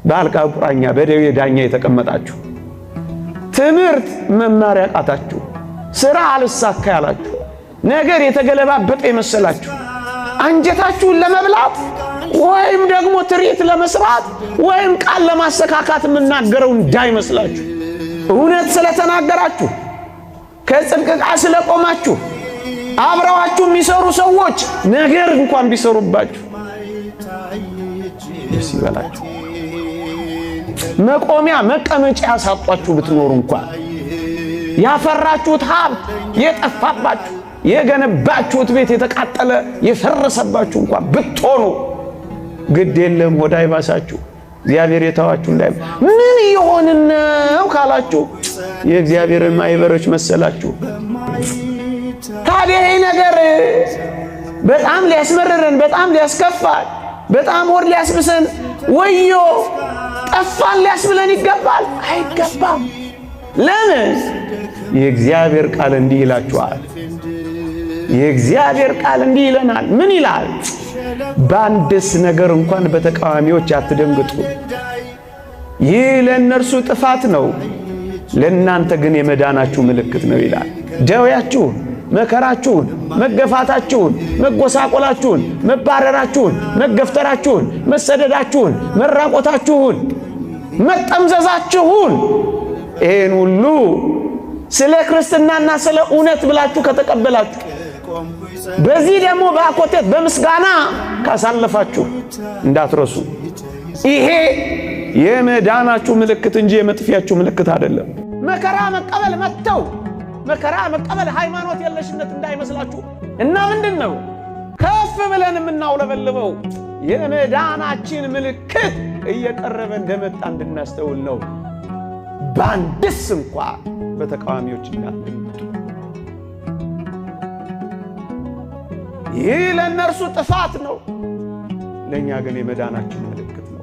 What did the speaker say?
በአልጋ ቁራኛ በደዌ ዳኛ የተቀመጣችሁ ትምህርት መማር ያቃታችሁ ስራ አልሳካ ያላችሁ ነገር የተገለባበጠ የመሰላችሁ አንጀታችሁን ለመብላት ወይም ደግሞ ትርኢት ለመስራት ወይም ቃል ለማሰካካት የምናገረው እንዳይመስላችሁ እውነት ስለተናገራችሁ ከጽድቅ ጋር ስለቆማችሁ አብረዋችሁ የሚሰሩ ሰዎች ነገር እንኳን ቢሰሩባችሁ ደስ ይበላችሁ። መቆሚያ መቀመጫ ያሳጧችሁ ብትኖሩ እንኳን ያፈራችሁት ሀብት የጠፋባችሁ የገነባችሁት ቤት የተቃጠለ የፈረሰባችሁ እንኳን ብትሆኑ ግድ የለም ወደ አይባሳችሁ እግዚአብሔር የተዋችሁ እንዳይ ምን ይሆን ነው ካላችሁ የእግዚአብሔርን ማይበሮች መሰላችሁ። ታዲያ ይሄ ነገር በጣም ሊያስመረረን በጣም ሊያስከፋል በጣም ወር ሊያስብሰን ወዮ ጠፋን ሊያስብለን ይገባል? አይገባም። ለምን? የእግዚአብሔር ቃል እንዲህ ይላችኋል። የእግዚአብሔር ቃል እንዲህ ይለናል። ምን ይላል? በአንድስ ነገር እንኳን በተቃዋሚዎች አትደንግጡ። ይህ ለእነርሱ ጥፋት ነው፣ ለእናንተ ግን የመዳናችሁ ምልክት ነው ይላል። ደዌያችሁን፣ መከራችሁን፣ መገፋታችሁን፣ መጎሳቆላችሁን፣ መባረራችሁን፣ መገፍተራችሁን፣ መሰደዳችሁን፣ መራቆታችሁን፣ መጠምዘዛችሁን ይህን ሁሉ ስለ ክርስትናና ስለ እውነት ብላችሁ ከተቀበላችሁ በዚህ ደግሞ በአኮቴት በምስጋና ካሳለፋችሁ እንዳትረሱ። ይሄ የመዳናችሁ ምልክት እንጂ የመጥፊያችሁ ምልክት አይደለም። መከራ መቀበል መተው መከራ መቀበል ሃይማኖት የለሽነት እንዳይመስላችሁ እና ምንድነው ከፍ ብለን የምናውለበልበው የመዳናችን ምልክት እየቀረበ እንደመጣ እንድናስተውል ነው። ባንድስ እንኳን በተቃዋሚዎች እንዳትደንግጡ። ይህ ለእነርሱ ጥፋት ነው፣ ለእኛ ግን የመዳናችን ምልክት ነው።